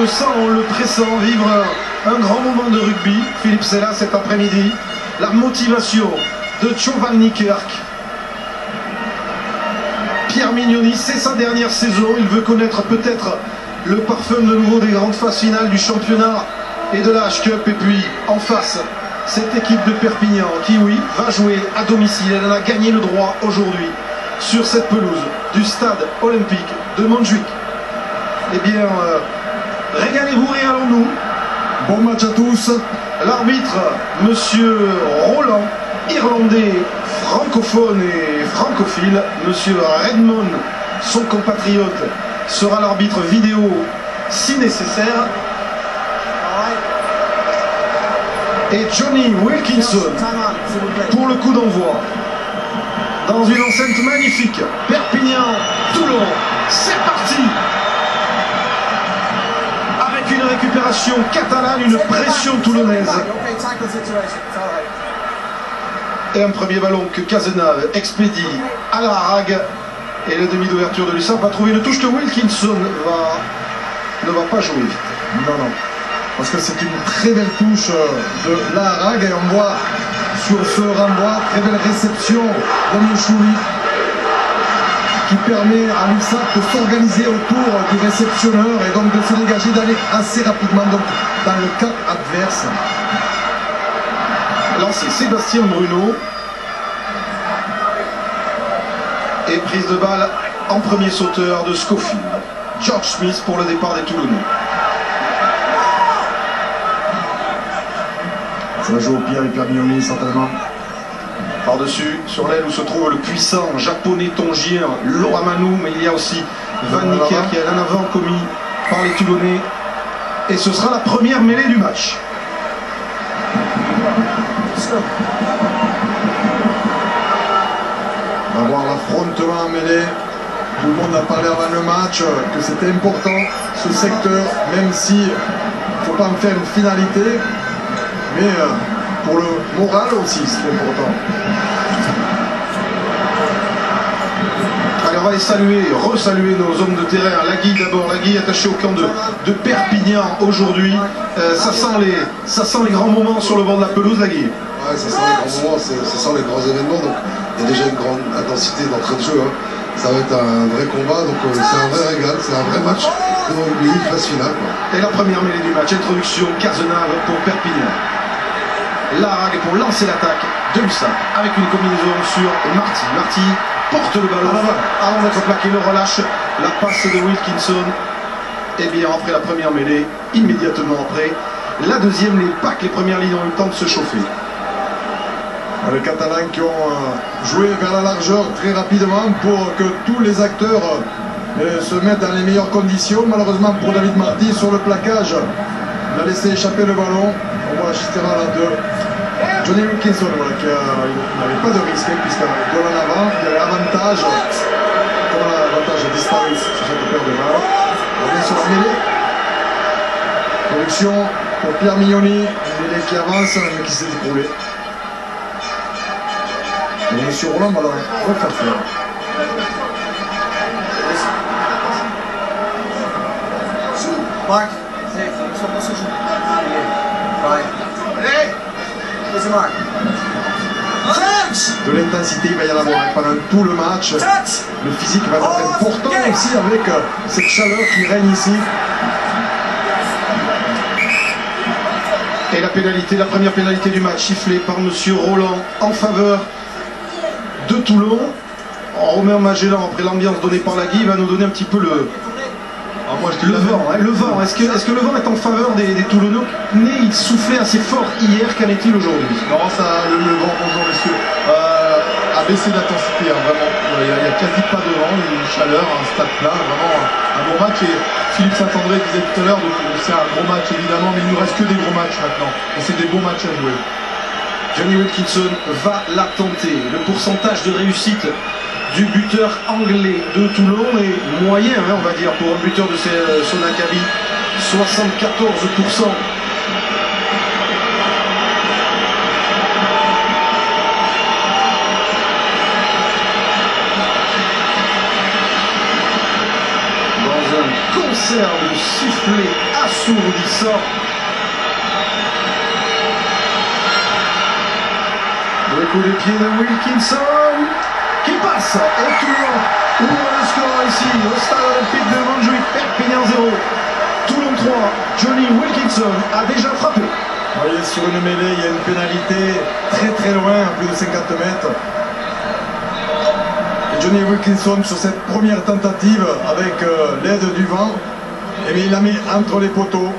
le sent, on le pressent, vivre un grand moment de rugby. Philippe Sella cet après-midi. La motivation de Giovanni Kirk. Pierre Mignoni, c'est sa dernière saison. Il veut connaître peut-être le parfum de nouveau des grandes phases finales du championnat et de la H-Cup. Et puis en face, cette équipe de Perpignan qui, oui, va jouer à domicile. Elle en a gagné le droit aujourd'hui sur cette pelouse du stade olympique de Montjuïc. Eh bien, régalez-vous, régalons-nous. Bon match à tous. L'arbitre, monsieur Roland, irlandais, francophone et francophile. Monsieur Redmond, son compatriote, sera l'arbitre vidéo si nécessaire. Et Johnny Wilkinson pour le coup d'envoi. Dans une enceinte magnifique. Perpignan, Toulon, c'est parti. Avec une récupération catalane, une pression toulonnaise. Et un premier ballon que Cazenave expédie à la Harague. Et le demi d'ouverture de l'USAP va trouver une touche que Wilkinson ne va pas jouer vite. Non, non. Parce que c'est une très belle touche de la Harague. Et on voit sur ce renvoi, très belle réception de Mouchouli qui permet à l'USAP de s'organiser autour du réceptionneur et donc de se dégager, d'aller assez rapidement donc, dans le camp adverse. Là c'est Sébastien Bruno. Et prise de balle en premier sauteur de Schofield. George Smith pour le départ des Toulonnais. Ça va jouer au pied avec Permignoni certainement. Par-dessus, sur l'aile où se trouve le puissant japonais tongien Loramanu, mais il y a aussi Van Nicker qui est en avant commis par les Toulonnais. Et ce sera la première mêlée du match. On va voir l'affrontement en mêlée. Tout le monde a parlé avant le match que c'était important ce secteur, même si il ne faut pas en faire une finalité. Mais pour le moral aussi, c'est important. Allez, on va les saluer, resaluer nos hommes de terrain. Lagui d'abord, Lagui attaché au camp de Perpignan aujourd'hui. Ça sent les grands moments sur le bord de la pelouse, Lagui. Ouais, ça sent les grands moments, ça sent les grands événements. Donc il y a déjà une grande intensité d'entrée de jeu. Hein. Ça va être un vrai combat, donc c'est un vrai régal, c'est un vrai match de rugby, phase finale. Quoi. Et la première mêlée du match, introduction Cazenave pour Perpignan. Larague pour lancer l'attaque de l'USAP avec une combinaison sur Marty. Marty porte le ballon avant d'être plaqué, le relâche, la passe de Wilkinson. Et bien après la première mêlée, immédiatement après, la deuxième, les packs, les premières lignes ont eu le temps de se chauffer. Les Catalans qui ont joué vers la largeur très rapidement pour que tous les acteurs se mettent dans les meilleures conditions. Malheureusement pour David Marty, sur le plaquage, il a laissé échapper le ballon. On voit la chistera de Johnny Wilkinson voilà, qui n'avait pas de risque puisqu'il de en avant, il y avait avantage. Comme l'avantage a disparu sur cette paire de balles. On est sur la mêlée. Production pour Pierre Mignoni, une mêlée qui avance mais qui s'est écroulée. Et monsieur Roland va la refaire faire. Mark, de l'intensité, il va y en avoir pendant tout le match. Le physique va être important aussi avec cette chaleur qui règne ici. Et la pénalité, la première pénalité du match sifflée par monsieur Roland en faveur de Toulon. Romain Magellan, après l'ambiance donnée par Lagui, va nous donner un petit peu le vent. Hein, le vent. Est-ce que le vent est en faveur des Toulonnais? Il soufflait assez fort hier, qu'en est-il aujourd'hui? Non, le vent, bonjour messieurs, a baissé d'intensité, hein, vraiment. Il n'y a quasi pas de vent, une chaleur, un stade plat, vraiment un bon match. Et Philippe Saint-André disait tout à l'heure, donc c'est un gros match évidemment, mais il ne nous reste que des gros matchs maintenant. Et c'est des beaux matchs à jouer. Johnny Wilkinson va la tenter. Le pourcentage de réussite du buteur anglais de Toulon est moyen, hein, on va dire, pour un buteur de son acabit. 74%. Dans un concert de sifflets assourdissant. Le coup de pied de Wilkinson qui passe et Toulon ouvre le score ici au stade olympique de Montjuïc. Perpignan 0, Toulon 3. Johnny Wilkinson a déjà frappé. Vous voyez, sur une mêlée, il y a une pénalité très loin, à plus de 50 mètres. Et Johnny Wilkinson, sur cette première tentative, avec l'aide du vent, eh bien, il la met entre les poteaux.